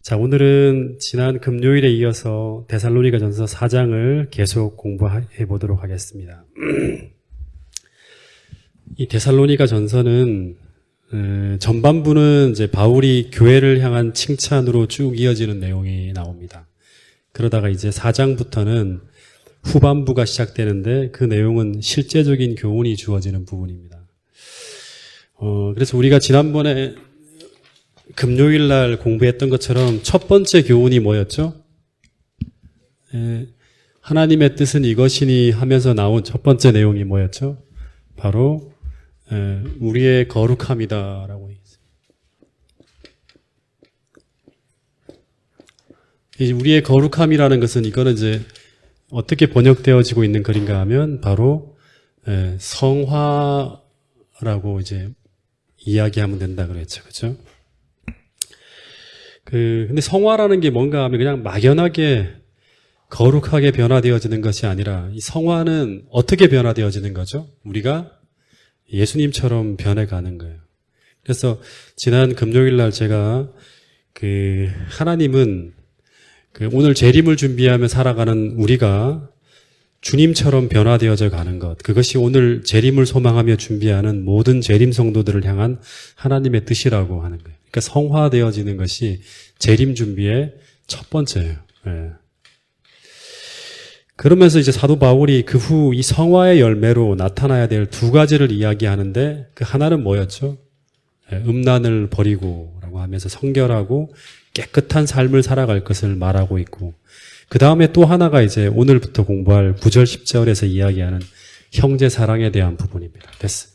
자, 오늘은 지난 금요일에 이어서 데살로니가전서 4장을 계속 공부해 보도록 하겠습니다. 이 데살로니가전서는 전반부는 이제 바울이 교회를 향한 칭찬으로 쭉 이어지는 내용이 나옵니다. 그러다가 이제 4장부터는 후반부가 시작되는데 그 내용은 실제적인 교훈이 주어지는 부분입니다. 그래서 우리가 지난번에 금요일 날 공부했던 것처럼 첫 번째 교훈이 뭐였죠? 하나님의 뜻은 이것이니 하면서 나온 첫 번째 내용이 뭐였죠? 바로 우리의 거룩함이다라고 했습니다. 우리의 거룩함이라는 것은 이거는 이제 어떻게 번역되어지고 있는 글인가 하면 바로 성화라고 이제 이야기하면 된다 그랬죠. 그렇죠? 근데 성화라는 게 뭔가 하면 그냥 막연하게 거룩하게 변화되어지는 것이 아니라 이 성화는 어떻게 변화되어지는 거죠? 우리가 예수님처럼 변해가는 거예요. 그래서 지난 금요일 날 제가 하나님은 오늘 재림을 준비하며 살아가는 우리가 주님처럼 변화되어져 가는 것, 그것이 오늘 재림을 소망하며 준비하는 모든 재림 성도들을 향한 하나님의 뜻이라고 하는 거예요. 그러니까 성화되어지는 것이 재림 준비의 첫 번째예요. 네. 그러면서 이제 사도 바울이 그 후 이 성화의 열매로 나타나야 될 두 가지를 이야기하는데 그 하나는 뭐였죠? 음란을 버리고 라고 하면서 성결하고 깨끗한 삶을 살아갈 것을 말하고 있고, 그 다음에 또 하나가 이제 오늘부터 공부할 9절 10절에서 이야기하는 형제 사랑에 대한 부분입니다. 됐어.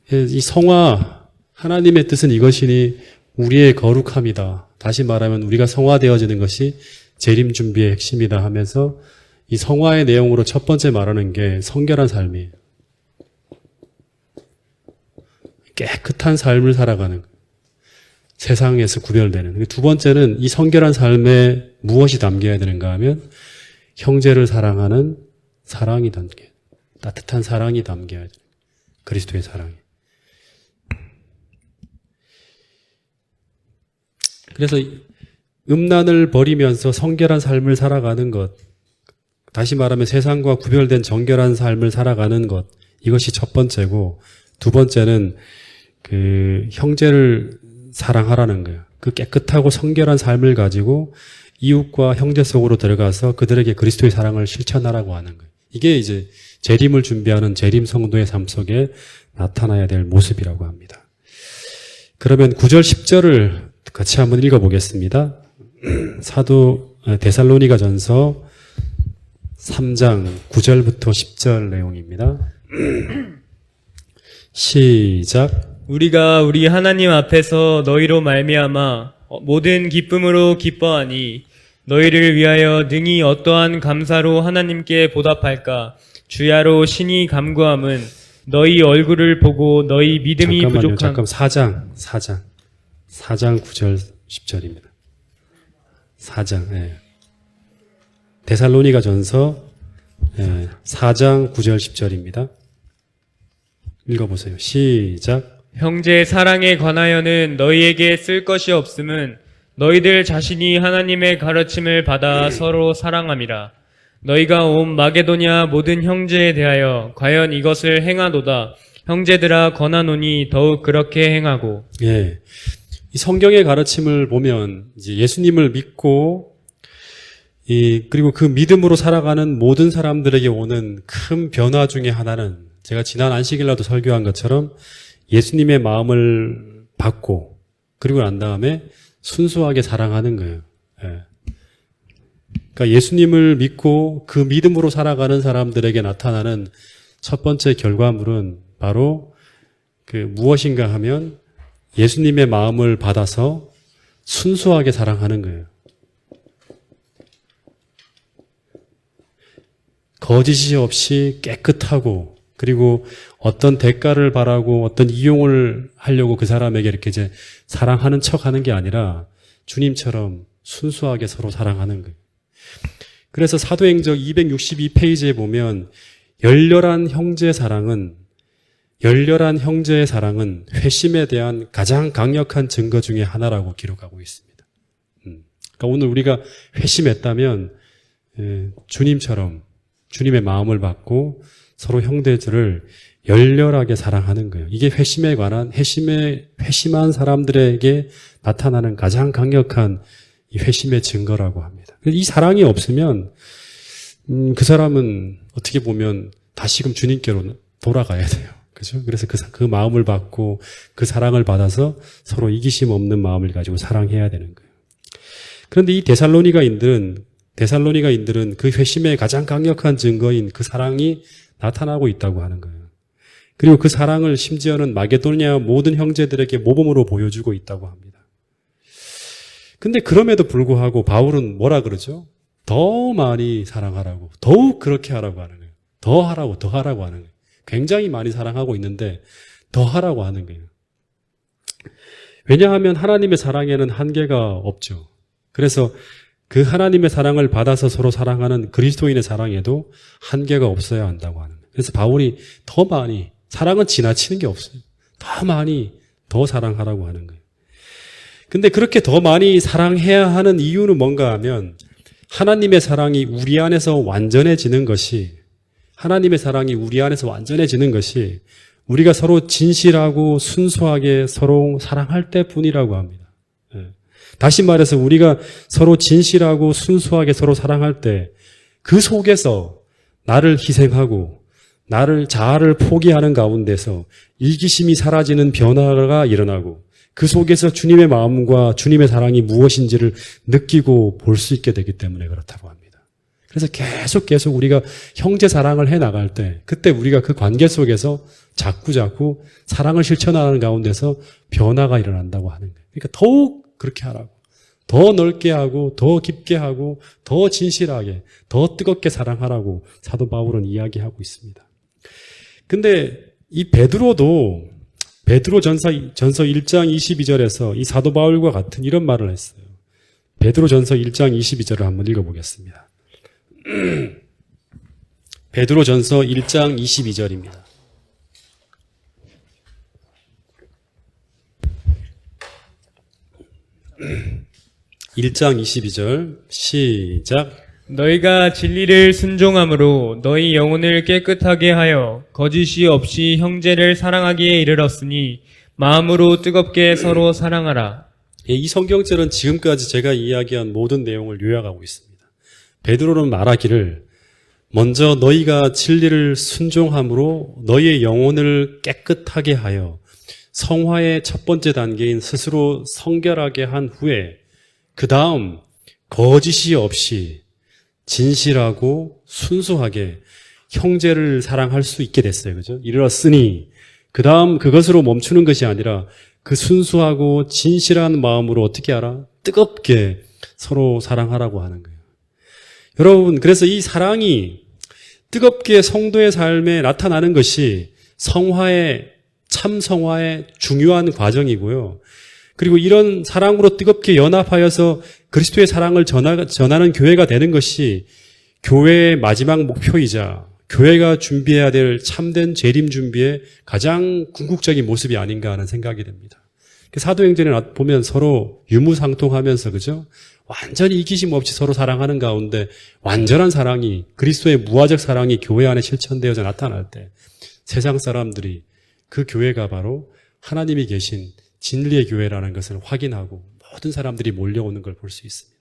이 성화, 하나님의 뜻은 이것이니 우리의 거룩함이다. 다시 말하면 우리가 성화되어지는 것이 재림 준비의 핵심이다 하면서 이 성화의 내용으로 첫 번째 말하는 게 성결한 삶이에요. 깨끗한 삶을 살아가는 거예요. 세상에서 구별되는. 두 번째는 이 성결한 삶에 무엇이 담겨야 되는가 하면 형제를 사랑하는 사랑이 담겨야 돼요. 따뜻한 사랑이 담겨야 돼요. 그리스도의 사랑이. 그래서 음란을 버리면서 성결한 삶을 살아가는 것, 다시 말하면 세상과 구별된 정결한 삶을 살아가는 것, 이것이 첫 번째고, 두 번째는 형제를 사랑하라는 거예요. 그 깨끗하고 성결한 삶을 가지고 이웃과 형제 속으로 들어가서 그들에게 그리스도의 사랑을 실천하라고 하는 거예요. 이게 이제 재림을 준비하는 재림 성도의 삶 속에 나타나야 될 모습이라고 합니다. 그러면 9절 10절을 같이 한번 읽어보겠습니다. 사도 데살로니가전서 3장 9절부터 10절 내용입니다. 시작. 우리가 우리 하나님 앞에서 너희로 말미암아 모든 기쁨으로 기뻐하니 너희를 위하여 능히 어떠한 감사로 하나님께 보답할까. 주야로 신이 간구함은 너희 얼굴을 보고 너희 믿음이 부족한. 잠깐 4장 9절 10절입니다. 4장. 예. 데살로니가전서 4장 9절 10절입니다. 읽어보세요. 시작. 형제 사랑에 관하여는 너희에게 쓸 것이 없음은 너희들 자신이 하나님의 가르침을 받아 서로 사랑함이라. 너희가 온 마게도냐 모든 형제에 대하여 과연 이것을 행하도다. 형제들아 권하노니 더욱 그렇게 행하고. 예. 이 성경의 가르침을 보면 이제 예수님을 믿고 그리고 그 믿음으로 살아가는 모든 사람들에게 오는 큰 변화 중에 하나는, 제가 지난 안식일날도 설교한 것처럼 예수님의 마음을 받고 그리고 난 다음에 순수하게 사랑하는 거예요. 예. 그러니까 예수님을 믿고 그 믿음으로 살아가는 사람들에게 나타나는 첫 번째 결과물은 바로 무엇인가 하면 예수님의 마음을 받아서 순수하게 사랑하는 거예요. 거짓이 없이 깨끗하고, 그리고 어떤 대가를 바라고 어떤 이용을 하려고 그 사람에게 이렇게 이제 사랑하는 척 하는 게 아니라 주님처럼 순수하게 서로 사랑하는 거예요. 그래서 사도행전 262페이지에 보면 열렬한 형제 사랑은 열렬한 형제의 사랑은 회심에 대한 가장 강력한 증거 중에 하나라고 기록하고 있습니다. 그러니까 오늘 우리가 회심했다면 주님처럼 주님의 마음을 받고 서로 형제들을 열렬하게 사랑하는 거예요. 이게 회심에 관한 회심한 사람들에게 나타나는 가장 강력한 이 회심의 증거라고 합니다. 이 사랑이 없으면 그 사람은 어떻게 보면 다시금 주님께로 돌아가야 돼요. 그죠? 그래서 그 마음을 받고 그 사랑을 받아서 서로 이기심 없는 마음을 가지고 사랑해야 되는 거예요. 그런데 이 데살로니가인들은 그 회심의 가장 강력한 증거인 그 사랑이 나타나고 있다고 하는 거예요. 그리고 그 사랑을 심지어는 마게도냐 모든 형제들에게 모범으로 보여주고 있다고 합니다. 근데 그럼에도 불구하고 바울은 뭐라 그러죠? 더 많이 사랑하라고, 더욱 그렇게 하라고 하는 거예요. 더 하라고 하는 거예요. 굉장히 많이 사랑하고 있는데 더 하라고 하는 거예요. 왜냐하면 하나님의 사랑에는 한계가 없죠. 그래서 그 하나님의 사랑을 받아서 서로 사랑하는 그리스도인의 사랑에도 한계가 없어야 한다고 하는 거예요. 그래서 바울이 더 많이, 사랑은 지나치는 게 없어요. 더 많이, 더 사랑하라고 하는 거예요. 근데 그렇게 더 많이 사랑해야 하는 이유는 뭔가 하면 하나님의 사랑이 우리 안에서 완전해지는 것이 우리가 서로 진실하고 순수하게 서로 사랑할 때뿐이라고 합니다. 다시 말해서 우리가 서로 진실하고 순수하게 서로 사랑할 때 그 속에서 나를 희생하고 나를 자아를 포기하는 가운데서 이기심이 사라지는 변화가 일어나고 그 속에서 주님의 마음과 주님의 사랑이 무엇인지를 느끼고 볼 수 있게 되기 때문에 그렇다고 합니다. 그래서 계속 우리가 형제 사랑을 해 나갈 때 그때 우리가 그 관계 속에서 자꾸 사랑을 실천하는 가운데서 변화가 일어난다고 하는 거예요. 그러니까 더욱 그렇게 하라고. 더 넓게 하고 더 깊게 하고 더 진실하게 더 뜨겁게 사랑하라고 사도 바울은 이야기하고 있습니다. 근데 이 베드로전서 1장 22절에서 이 사도 바울과 같은 이런 말을 했어요. 베드로전서 1장 22절을 한번 읽어보겠습니다. 베드로전서 1장 22절입니다. 1장 22절 시작. 너희가 진리를 순종함으로 너희 영혼을 깨끗하게 하여 거짓이 없이 형제를 사랑하기에 이르렀으니 마음으로 뜨겁게 서로 사랑하라. 이 성경절은 지금까지 제가 이야기한 모든 내용을 요약하고 있습니다. 베드로는 말하기를 먼저 너희가 진리를 순종함으로 너희의 영혼을 깨끗하게 하여 성화의 첫 번째 단계인 스스로 성결하게 한 후에 그 다음 거짓이 없이 진실하고 순수하게 형제를 사랑할 수 있게 됐어요. 그죠? 이르렀으니 그 다음 그것으로 멈추는 것이 아니라 그 순수하고 진실한 마음으로 어떻게 하라? 뜨겁게 서로 사랑하라고 하는 거예요. 여러분, 그래서 이 사랑이 뜨겁게 성도의 삶에 나타나는 것이 참 성화의 중요한 과정이고요. 그리고 이런 사랑으로 뜨겁게 연합하여서 그리스도의 사랑을 전하는 교회가 되는 것이 교회의 마지막 목표이자 교회가 준비해야 될 참된 재림 준비의 가장 궁극적인 모습이 아닌가 하는 생각이 듭니다. 사도행전에 보면 서로 유무상통하면서 그죠? 완전히 이기심 없이 서로 사랑하는 가운데 완전한 사랑이 그리스도의 무화적 사랑이 교회 안에 실천되어져 나타날 때 세상 사람들이 그 교회가 바로 하나님이 계신 진리의 교회라는 것을 확인하고 모든 사람들이 몰려오는 걸 볼 수 있습니다.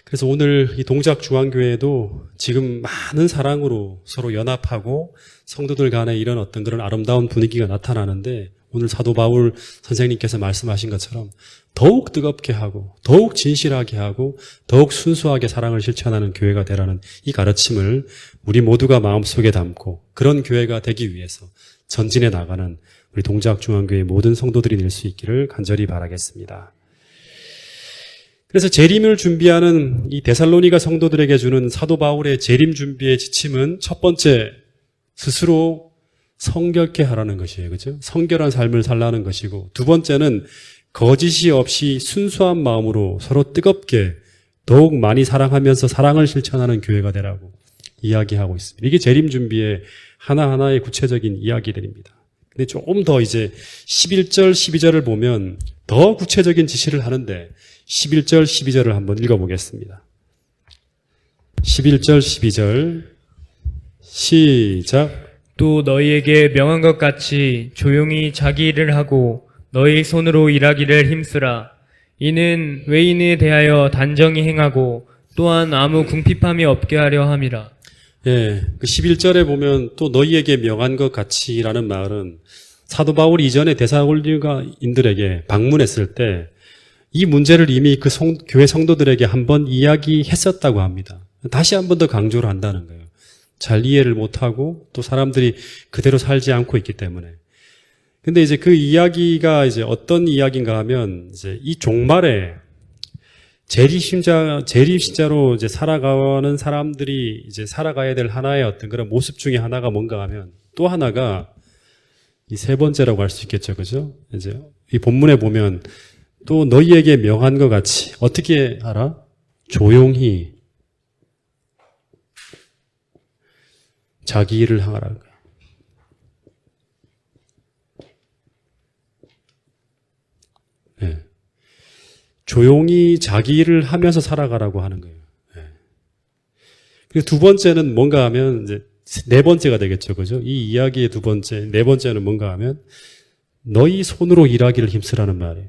그래서 오늘 이 동작중앙교회도 지금 많은 사랑으로 서로 연합하고 성도들 간에 이런 어떤 그런 아름다운 분위기가 나타나는데 오늘 사도 바울 선생님께서 말씀하신 것처럼 더욱 뜨겁게 하고 더욱 진실하게 하고 더욱 순수하게 사랑을 실천하는 교회가 되라는 이 가르침을 우리 모두가 마음속에 담고 그런 교회가 되기 위해서 전진해 나가는 우리 동작중앙교회 모든 성도들이 될 수 있기를 간절히 바라겠습니다. 그래서 재림을 준비하는 이 데살로니가 성도들에게 주는 사도 바울의 재림 준비의 지침은 첫 번째, 스스로 성결케 하라는 것이에요. 그죠? 성결한 삶을 살라는 것이고, 두 번째는 거짓이 없이 순수한 마음으로 서로 뜨겁게 더욱 많이 사랑하면서 사랑을 실천하는 교회가 되라고 이야기하고 있습니다. 이게 재림 준비의 하나하나의 구체적인 이야기들입니다. 근데 조금 더 이제 11절, 12절을 보면 더 구체적인 지시를 하는데 11절, 12절을 한번 읽어보겠습니다. 11절, 12절 시작. 또 너희에게 명한 것 같이 조용히 자기 일을 하고 너희 손으로 일하기를 힘쓰라. 이는 외인에 대하여 단정히 행하고 또한 아무 궁핍함이 없게 하려 함이라. 예, 그 11절에 보면 또 너희에게 명한 것 같이라는 말은 사도 바울이 이전에 데살로니가인들에게 방문했을 때 이 문제를 이미 그 교회 성도들에게 한번 이야기했었다고 합니다. 다시 한 번 더 강조를 한다는 거예요. 잘 이해를 못하고 또 사람들이 그대로 살지 않고 있기 때문에. 근데 이제 그 이야기가 이제 어떤 이야기인가 하면 이제 이 종말에 재림신자로 이제 살아가는 사람들이 이제 살아가야 될 하나의 어떤 그런 모습 중에 하나가 뭔가 하면 또 하나가 이 세 번째라고 할 수 있겠죠. 그죠? 이제 이 본문에 보면 또 너희에게 명한 것 같이 어떻게 하라? 조용히 자기 일을 하라는 거예요. 네. 조용히 자기 일을 하면서 살아가라고 하는 거예요. 네. 그리고 두 번째는 뭔가 하면 이제 네 번째가 되겠죠. 그죠? 이 이야기의 두 번째, 네 번째는 뭔가 하면 너희 손으로 일하기를 힘쓰라는 말이에요.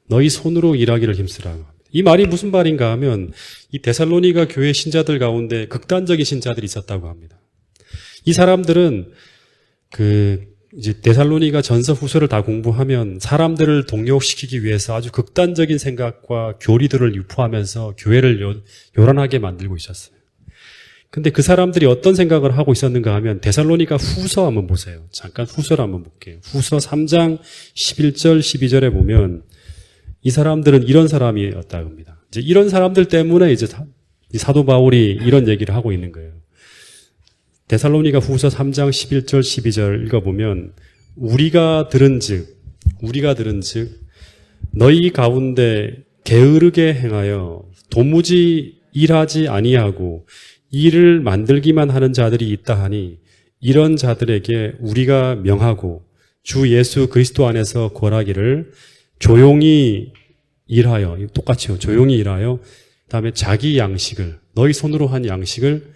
너희 손으로 일하기를 힘쓰라. 이 말이 무슨 말인가 하면 이 데살로니가 교회 신자들 가운데 극단적인 신자들이 있었다고 합니다. 이 사람들은 이제 데살로니가 전서 후서를 다 공부하면 사람들을 동력시키기 위해서 아주 극단적인 생각과 교리들을 유포하면서 교회를 요란하게 만들고 있었어요. 근데 그 사람들이 어떤 생각을 하고 있었는가 하면 데살로니가 후서 한번 보세요. 잠깐 후서를 한번 볼게요. 후서 3장 11절 12절에 보면 이 사람들은 이런 사람이었다고 합니다. 이제 이런 사람들 때문에 이제 사도 바울이 이런 얘기를 하고 있는 거예요. 데살로니가 후서 3장 11절 12절 읽어보면 우리가 들은즉 너희 가운데 게으르게 행하여 도무지 일하지 아니하고 일을 만들기만 하는 자들이 있다 하니 이런 자들에게 우리가 명하고 주 예수 그리스도 안에서 권하기를 조용히 일하여, 똑같이요. 조용히 일하여, 다음에 자기 양식을, 너희 손으로 한 양식을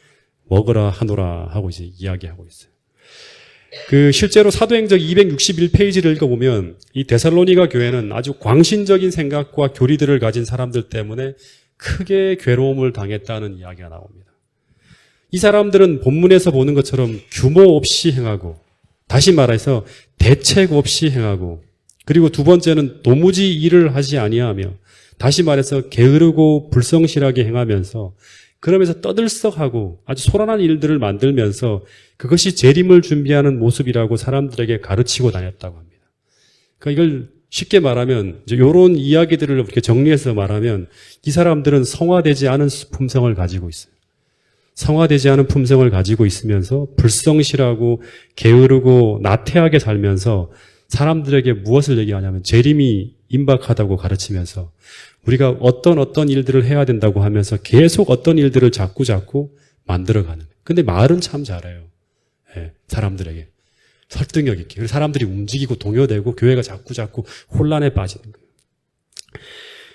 먹으라 하노라 하고 이제 이야기하고 있어요. 실제로 사도행전 261페이지를 읽어보면 이 데살로니가 교회는 아주 광신적인 생각과 교리들을 가진 사람들 때문에 크게 괴로움을 당했다는 이야기가 나옵니다. 이 사람들은 본문에서 보는 것처럼 규모 없이 행하고, 다시 말해서 대책 없이 행하고, 그리고 두 번째는 도무지 일을 하지 아니하며 다시 말해서 게으르고 불성실하게 행하면서 그러면서 떠들썩하고 아주 소란한 일들을 만들면서 그것이 재림을 준비하는 모습이라고 사람들에게 가르치고 다녔다고 합니다. 그러니까 이걸 쉽게 말하면 이런 이야기들을 이렇게 정리해서 말하면 이 사람들은 성화되지 않은 품성을 가지고 있어요. 성화되지 않은 품성을 가지고 있으면서 불성실하고 게으르고 나태하게 살면서 사람들에게 무엇을 얘기하냐면 재림이 임박하다고 가르치면서 우리가 어떤 일들을 해야 된다고 하면서 계속 어떤 일들을 자꾸 만들어가는 거예요. 근데 말은 참 잘해요. 예, 사람들에게. 설득력 있게. 그래서 사람들이 움직이고 동요되고 교회가 자꾸 혼란에 빠지는 거예요.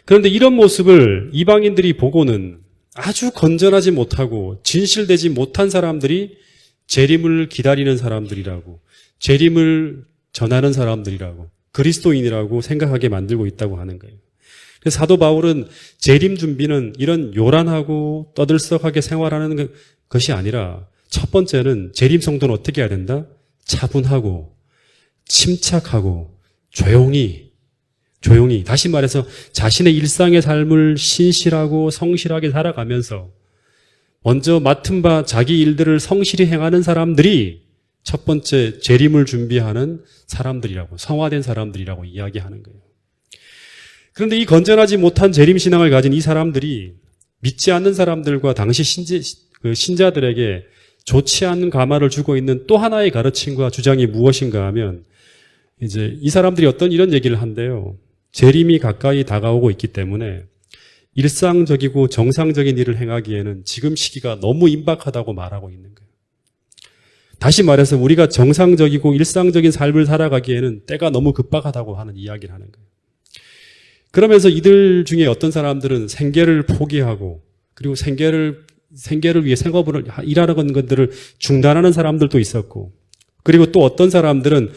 그런데 이런 모습을 이방인들이 보고는 아주 건전하지 못하고 진실되지 못한 사람들이 재림을 기다리는 사람들이라고, 재림을 전하는 사람들이라고, 그리스도인이라고 생각하게 만들고 있다고 하는 거예요. 그래서 사도 바울은 재림 준비는 이런 요란하고 떠들썩하게 생활하는 것이 아니라 첫 번째는 재림 성도는 어떻게 해야 된다? 차분하고 침착하고 조용히, 다시 말해서 자신의 일상의 삶을 신실하고 성실하게 살아가면서 먼저 맡은 바 자기 일들을 성실히 행하는 사람들이 첫 번째 재림을 준비하는 사람들이라고, 성화된 사람들이라고 이야기하는 거예요. 그런데 이 건전하지 못한 재림신앙을 가진 이 사람들이 믿지 않는 사람들과 당시 신자들에게 좋지 않은 감화를 주고 있는 또 하나의 가르침과 주장이 무엇인가 하면 이제 이 사람들이 이런 얘기를 한대요. 재림이 가까이 다가오고 있기 때문에 일상적이고 정상적인 일을 행하기에는 지금 시기가 너무 임박하다고 말하고 있는 거예요. 다시 말해서 우리가 정상적이고 일상적인 삶을 살아가기에는 때가 너무 급박하다고 하는 이야기를 하는 거예요. 그러면서 이들 중에 어떤 사람들은 생계를 포기하고 그리고 생계를 위해 생업을 일하는 것들을 중단하는 사람들도 있었고 그리고 또 어떤 사람들은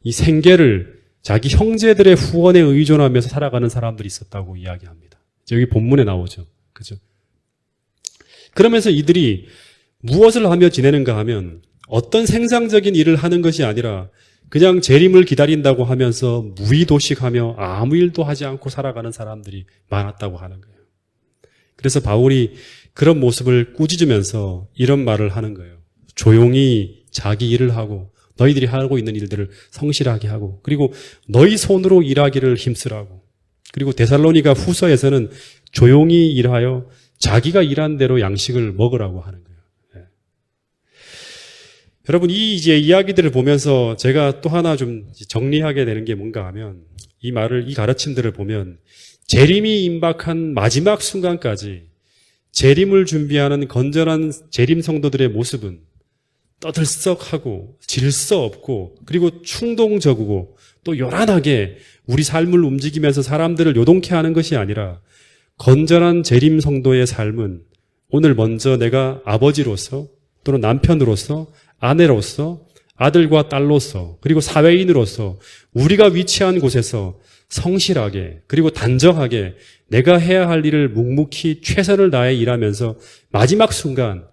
이 생계를 자기 형제들의 후원에 의존하면서 살아가는 사람들이 있었다고 이야기합니다. 여기 본문에 나오죠. 그죠? 그러면서 이들이 무엇을 하며 지내는가 하면 어떤 생산적인 일을 하는 것이 아니라 그냥 재림을 기다린다고 하면서 무의도식하며 아무 일도 하지 않고 살아가는 사람들이 많았다고 하는 거예요. 그래서 바울이 그런 모습을 꾸짖으면서 이런 말을 하는 거예요. 조용히 자기 일을 하고 너희들이 하고 있는 일들을 성실하게 하고 그리고 너희 손으로 일하기를 힘쓰라고 그리고 데살로니가 후서에서는 조용히 일하여 자기가 일한 대로 양식을 먹으라고 하는 거예요. 네. 여러분 이 이제 이야기들을 보면서 제가 또 하나 좀 정리하게 되는 게 뭔가 하면 이 가르침들을 보면 재림이 임박한 마지막 순간까지 재림을 준비하는 건전한 재림 성도들의 모습은 떠들썩하고 질서 없고 그리고 충동적이고 또 요란하게 우리 삶을 움직이면서 사람들을 요동케 하는 것이 아니라 건전한 재림 성도의 삶은 오늘 먼저 내가 아버지로서 또는 남편으로서 아내로서 아들과 딸로서 그리고 사회인으로서 우리가 위치한 곳에서 성실하게 그리고 단정하게 내가 해야 할 일을 묵묵히 최선을 다해 일하면서 마지막 순간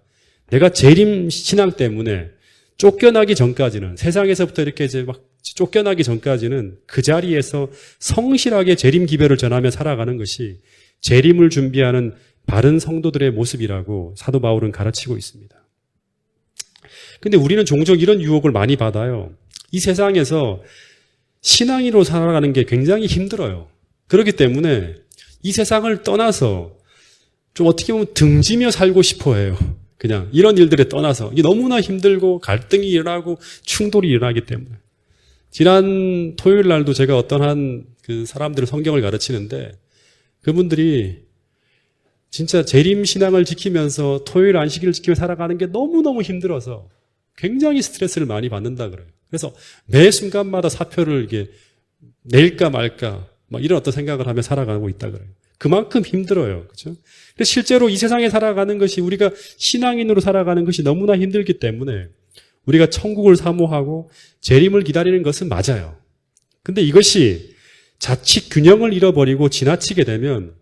내가 재림 신앙 때문에 쫓겨나기 전까지는 세상에서부터 이렇게 이제 막 쫓겨나기 전까지는 그 자리에서 성실하게 재림 기별을 전하며 살아가는 것이 재림을 준비하는 바른 성도들의 모습이라고 사도 바울은 가르치고 있습니다. 근데 우리는 종종 이런 유혹을 많이 받아요. 이 세상에서 신앙인으로 살아가는 게 굉장히 힘들어요. 그렇기 때문에 이 세상을 떠나서 좀 어떻게 보면 등지며 살고 싶어 해요. 그냥 이런 일들에 떠나서 이게 너무나 힘들고 갈등이 일어나고 충돌이 일어나기 때문에 지난 토요일 날도 제가 어떤 한 그 사람들을 성경을 가르치는데 그분들이 진짜 재림 신앙을 지키면서 토요일 안식일을 지키며 살아가는 게 너무너무 힘들어서 굉장히 스트레스를 많이 받는다 그래요. 그래서 매 순간마다 사표를 이게 낼까 말까 막 이런 어떤 생각을 하며 살아가고 있다 그래요. 그만큼 힘들어요. 그렇죠? 실제로 이 세상에 살아가는 것이 우리가 신앙인으로 살아가는 것이 너무나 힘들기 때문에 우리가 천국을 사모하고 재림을 기다리는 것은 맞아요. 근데 이것이 자칫 균형을 잃어버리고 지나치게 되면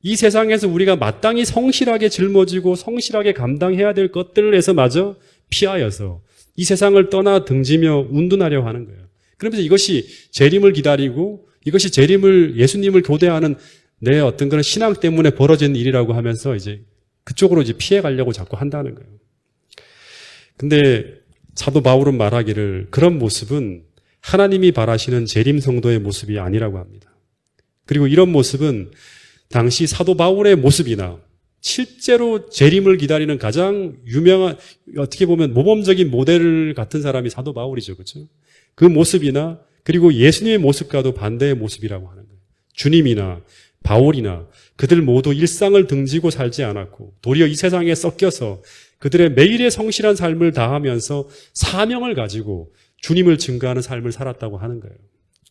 이 세상에서 우리가 마땅히 성실하게 짊어지고 성실하게 감당해야 될 것들에서마저 피하여서 이 세상을 떠나 등지며 운둔하려 하는 거예요. 그러면서 이것이 재림을 기다리고 이것이 예수님을 교대하는 내 어떤 그런 신앙 때문에 벌어진 일이라고 하면서 이제 그쪽으로 이제 피해 가려고 자꾸 한다는 거예요. 근데 사도 바울은 말하기를 그런 모습은 하나님이 바라시는 재림 성도의 모습이 아니라고 합니다. 그리고 이런 모습은 당시 사도 바울의 모습이나 실제로 재림을 기다리는 가장 유명한 어떻게 보면 모범적인 모델 같은 사람이 사도 바울이죠. 그렇죠? 그 모습이나 그리고 예수님의 모습과도 반대의 모습이라고 하는 거예요. 주님이나 바울이나 그들 모두 일상을 등지고 살지 않았고 도리어 이 세상에 섞여서 그들의 매일의 성실한 삶을 다하면서 사명을 가지고 주님을 증거하는 삶을 살았다고 하는 거예요.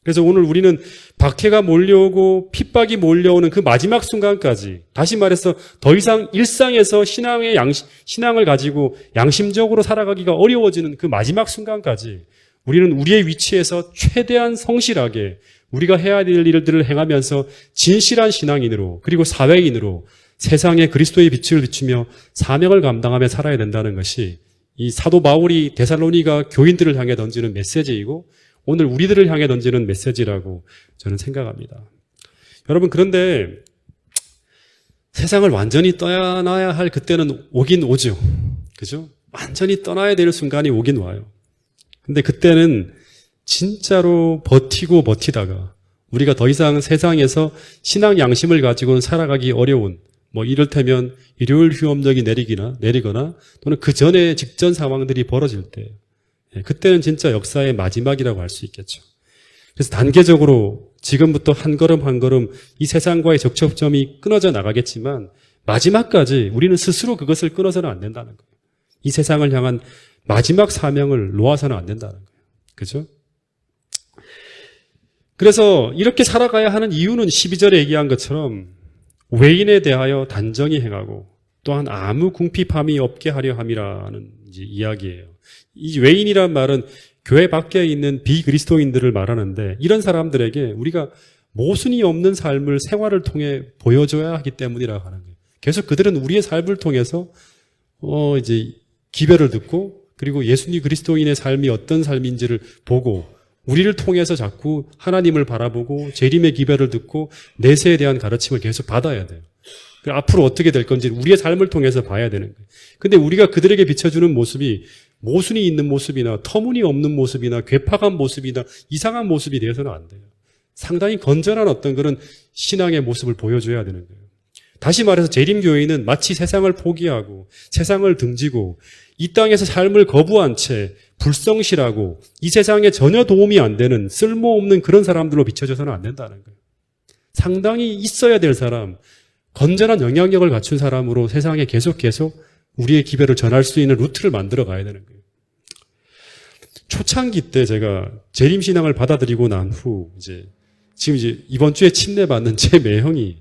그래서 오늘 우리는 박해가 몰려오고 핍박이 몰려오는 그 마지막 순간까지 다시 말해서 더 이상 일상에서 신앙을 가지고 양심적으로 살아가기가 어려워지는 그 마지막 순간까지 우리는 우리의 위치에서 최대한 성실하게 우리가 해야 될 일들을 행하면서 진실한 신앙인으로 그리고 사회인으로 세상에 그리스도의 빛을 비추며 사명을 감당하며 살아야 된다는 것이 이 사도 바울이 데살로니가 교인들을 향해 던지는 메시지이고 오늘 우리들을 향해 던지는 메시지라고 저는 생각합니다. 여러분 그런데 세상을 완전히 떠나야 할 그때는 오긴 오죠. 그죠? 완전히 떠나야 될 순간이 오긴 와요. 근데 그때는 진짜로 버티고 버티다가 우리가 더 이상 세상에서 신앙 양심을 가지고는 살아가기 어려운 이를테면 일요일 휴업력이 내리거나 또는 그 전에 직전 상황들이 벌어질 때 그때는 진짜 역사의 마지막이라고 할 수 있겠죠. 그래서 단계적으로 지금부터 한 걸음 한 걸음 이 세상과의 접촉점이 끊어져 나가겠지만 마지막까지 우리는 스스로 그것을 끊어서는 안 된다는 거예요. 이 세상을 향한 마지막 사명을 놓아서는 안 된다는 거예요. 그죠? 그래서 이렇게 살아가야 하는 이유는 12절에 얘기한 것처럼 외인에 대하여 단정히 행하고 또한 아무 궁핍함이 없게 하려 함이라는 이야기예요. 이 외인이란 말은 교회 밖에 있는 비그리스도인들을 말하는데 이런 사람들에게 우리가 모순이 없는 삶을 생활을 통해 보여줘야 하기 때문이라고 하는 거예요. 계속 그들은 우리의 삶을 통해서 이제 기별을 듣고 그리고 예수님 그리스도인의 삶이 어떤 삶인지를 보고 우리를 통해서 자꾸 하나님을 바라보고 재림의 기별을 듣고 내세에 대한 가르침을 계속 받아야 돼요. 앞으로 어떻게 될 건지 우리의 삶을 통해서 봐야 되는 거예요. 근데 우리가 그들에게 비춰주는 모습이 모순이 있는 모습이나 터무니없는 모습이나 괴팍한 모습이나 이상한 모습이 되어서는 안 돼요. 상당히 건전한 어떤 그런 신앙의 모습을 보여줘야 되는 거예요. 다시 말해서 재림교회는 마치 세상을 포기하고 세상을 등지고 이 땅에서 삶을 거부한 채 불성실하고 이 세상에 전혀 도움이 안 되는 쓸모없는 그런 사람들로 비춰져서는 안 된다는 거예요. 상당히 있어야 될 사람, 건전한 영향력을 갖춘 사람으로 세상에 계속 우리의 기별을 전할 수 있는 루트를 만들어 가야 되는 거예요. 초창기 때 제가 재림신앙을 받아들이고 난 후 지금 이번 주에 침례받는 제 매형이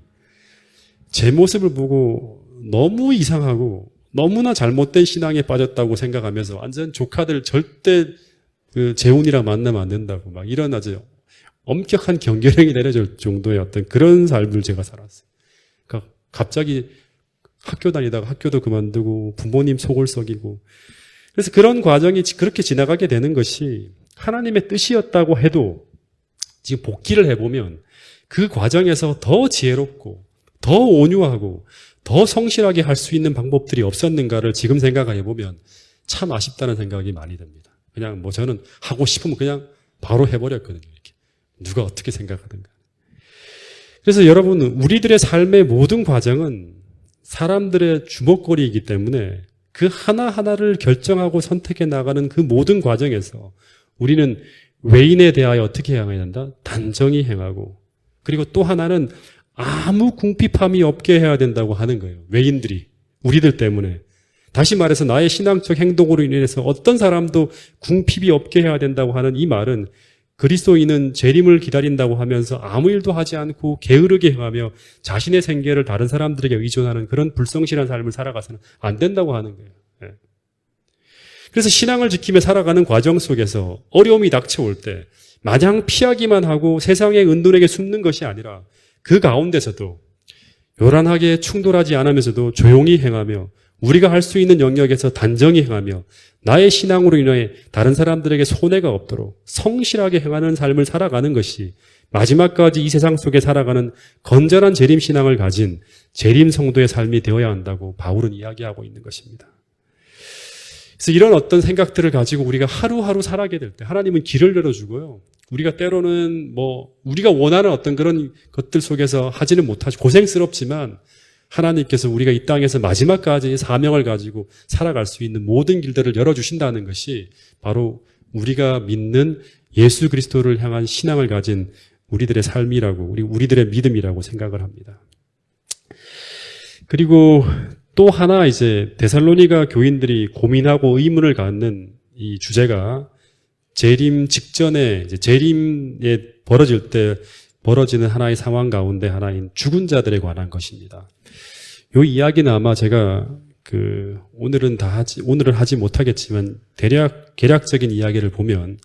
제 모습을 보고 너무 이상하고 너무나 잘못된 신앙에 빠졌다고 생각하면서 완전 조카들 절대 그 재훈이랑 만나면 안 된다고 막 이런 아주 엄격한 경계령이 내려질 정도의 어떤 그런 삶을 제가 살았어요. 그러니까 갑자기 학교 다니다가 학교도 그만두고 부모님 속을 썩이고 그래서 그런 과정이 그렇게 지나가게 되는 것이 하나님의 뜻이었다고 해도 지금 복기를 해보면 그 과정에서 더 지혜롭고 더 온유하고 더 성실하게 할 수 있는 방법들이 없었는가를 지금 생각해 보면 참 아쉽다는 생각이 많이 듭니다. 그냥 저는 하고 싶으면 그냥 바로 해버렸거든요. 이렇게 누가 어떻게 생각하든가. 그래서 여러분 우리들의 삶의 모든 과정은 사람들의 주목거리이기 때문에 그 하나하나를 결정하고 선택해 나가는 그 모든 과정에서 우리는 외인에 대하여 어떻게 행해야 된다? 단정히 행하고 그리고 또 하나는 아무 궁핍함이 없게 해야 된다고 하는 거예요. 외인들이 우리들 때문에. 다시 말해서 나의 신앙적 행동으로 인해서 어떤 사람도 궁핍이 없게 해야 된다고 하는 이 말은 그리스도인은 재림을 기다린다고 하면서 아무 일도 하지 않고 게으르게 행하며 자신의 생계를 다른 사람들에게 의존하는 그런 불성실한 삶을 살아가서는 안 된다고 하는 거예요. 그래서 신앙을 지키며 살아가는 과정 속에서 어려움이 닥쳐올 때 마냥 피하기만 하고 세상의 은둔에게 숨는 것이 아니라 그 가운데서도 요란하게 충돌하지 않으면서도 조용히 행하며 우리가 할 수 있는 영역에서 단정히 행하며 나의 신앙으로 인해 다른 사람들에게 손해가 없도록 성실하게 행하는 삶을 살아가는 것이 마지막까지 이 세상 속에 살아가는 건전한 재림 신앙을 가진 재림 성도의 삶이 되어야 한다고 바울은 이야기하고 있는 것입니다. 그래서 이런 어떤 생각들을 가지고 우리가 하루하루 살아가게 될 때 하나님은 길을 열어주고요. 우리가 때로는 우리가 원하는 어떤 그런 것들 속에서 하지는 못하죠. 고생스럽지만 하나님께서 우리가 이 땅에서 마지막까지 사명을 가지고 살아갈 수 있는 모든 길들을 열어주신다는 것이 바로 우리가 믿는 예수 그리스도를 향한 신앙을 가진 우리들의 삶이라고, 우리들의 믿음이라고 생각을 합니다. 그리고 또 하나 데살로니가 교인들이 고민하고 의문을 갖는 이 주제가 재림 직전에 재림에 벌어질 때 벌어지는 하나의 상황 가운데 하나인 죽은 자들에 관한 것입니다. 이 이야기는 아마 제가 오늘은 하지 못하겠지만 개략적인 이야기를 보면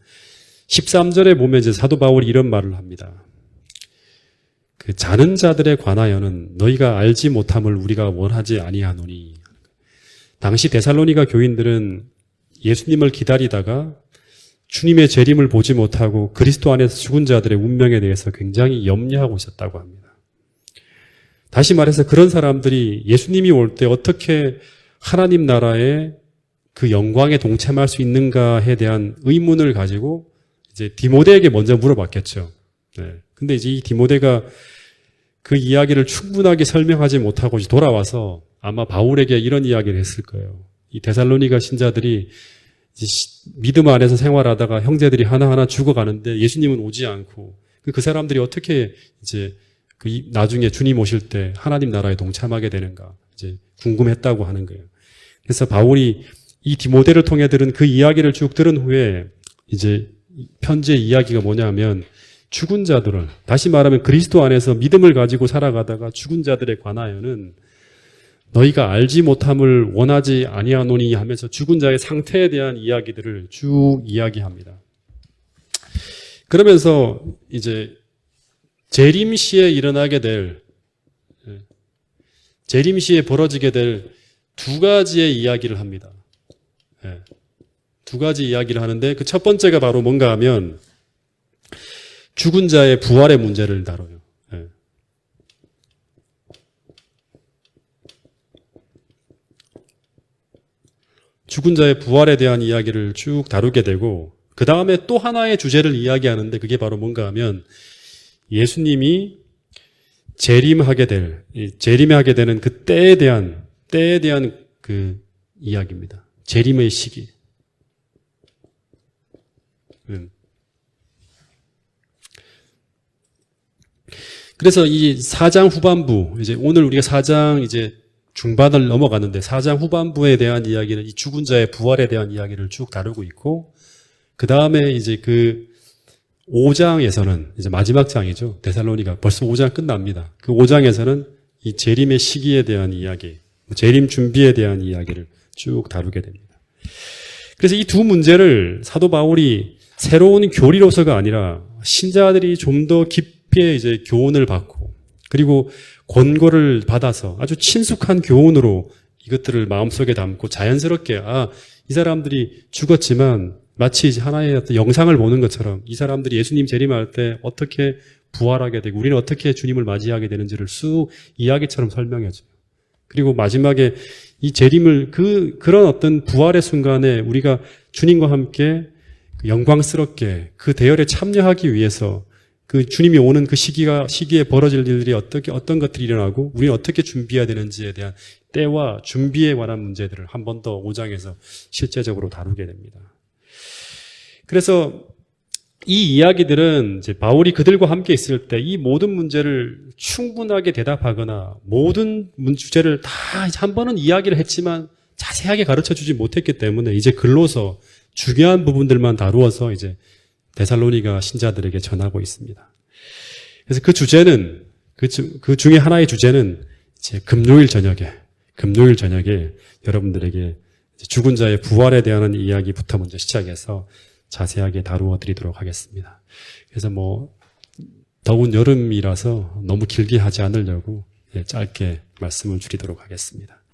13절에 보면 사도 바울이 이런 말을 합니다. 자는 자들에 관하여는 너희가 알지 못함을 우리가 원하지 아니하노니. 당시 데살로니가 교인들은 예수님을 기다리다가 주님의 재림을 보지 못하고 그리스도 안에서 죽은 자들의 운명에 대해서 굉장히 염려하고 있었다고 합니다. 다시 말해서 그런 사람들이 예수님이 올 때 어떻게 하나님 나라의 그 영광에 동참할 수 있는가에 대한 의문을 가지고 디모데에게 먼저 물어봤겠죠. 네. 근데 이 디모데가 그 이야기를 충분하게 설명하지 못하고 돌아와서 아마 바울에게 이런 이야기를 했을 거예요. 이 데살로니가 신자들이 믿음 안에서 생활하다가 형제들이 하나하나 죽어가는데 예수님은 오지 않고 그 사람들이 어떻게 이제 나중에 주님 오실 때 하나님 나라에 동참하게 되는가 이제 궁금했다고 하는 거예요. 그래서 바울이 이 디모데를 통해 들은 그 이야기를 쭉 들은 후에 이제 편지의 이야기가 뭐냐면 죽은 자들을, 다시 말하면 그리스도 안에서 믿음을 가지고 살아가다가 죽은 자들에 관하여는 너희가 알지 못함을 원하지 아니하노니 하면서 죽은 자의 상태에 대한 이야기들을 쭉 이야기합니다. 그러면서 이제 재림시에 일어나게 될, 재림시에 벌어지게 될 두 가지의 이야기를 합니다. 두 가지 이야기를 하는데 그 첫 번째가 바로 뭔가 하면 죽은 자의 부활의 문제를 다뤄요. 죽은 자의 부활에 대한 이야기를 쭉 다루게 되고 그 다음에 또 하나의 주제를 이야기하는데 그게 바로 뭔가 하면 예수님이 재림하게 되는 그 때에 대한 그 이야기입니다. 재림의 시기. 그래서 이 4장 후반부, 이제 오늘 우리가 4장 이제 중반을 넘어갔는데 4장 후반부에 대한 이야기는 이 죽은 자의 부활에 대한 이야기를 쭉 다루고 있고 그 다음에 이제 그 5장에서는 이제 마지막 장이죠. 데살로니가 벌써 5장 끝납니다. 그 5장에서는 이 재림의 시기에 대한 이야기, 재림 준비에 대한 이야기를 쭉 다루게 됩니다. 그래서 이 두 문제를 사도 바울이 새로운 교리로서가 아니라 신자들이 좀 더 깊게 이제 교훈을 받고 그리고 권고를 받아서 아주 친숙한 교훈으로 이것들을 마음속에 담고 자연스럽게 이 사람들이 죽었지만 마치 이제 하나의 어떤 영상을 보는 것처럼 이 사람들이 예수님 재림할 때 어떻게 부활하게 되고 우리는 어떻게 주님을 맞이하게 되는지를 쑥 이야기처럼 설명해줘요. 그리고 마지막에 이 재림을 그런 어떤 부활의 순간에 우리가 주님과 함께 영광스럽게 그 대열에 참여하기 위해서 그 주님이 오는 그 시기에 벌어질 일들이 어떤 것들이 일어나고 우리는 어떻게 준비해야 되는지에 대한 때와 준비에 관한 문제들을 한 번 더 5장에서 실제적으로 다루게 됩니다. 그래서 이 이야기들은 이제 바울이 그들과 함께 있을 때 이 모든 문제를 충분하게 대답하거나 모든 주제를 다 한 번은 이야기를 했지만 자세하게 가르쳐 주지 못했기 때문에 이제 글로서 중요한 부분들만 다루어서 이제 데살로니가 신자들에게 전하고 있습니다. 그래서 그 주제는 그 중에 하나의 주제는 이제 금요일 저녁에 여러분들에게 죽은 자의 부활에 대한 이야기부터 먼저 시작해서 자세하게 다루어 드리도록 하겠습니다. 그래서 더운 여름이라서 너무 길게 하지 않으려고 짧게 말씀을 드리도록 하겠습니다.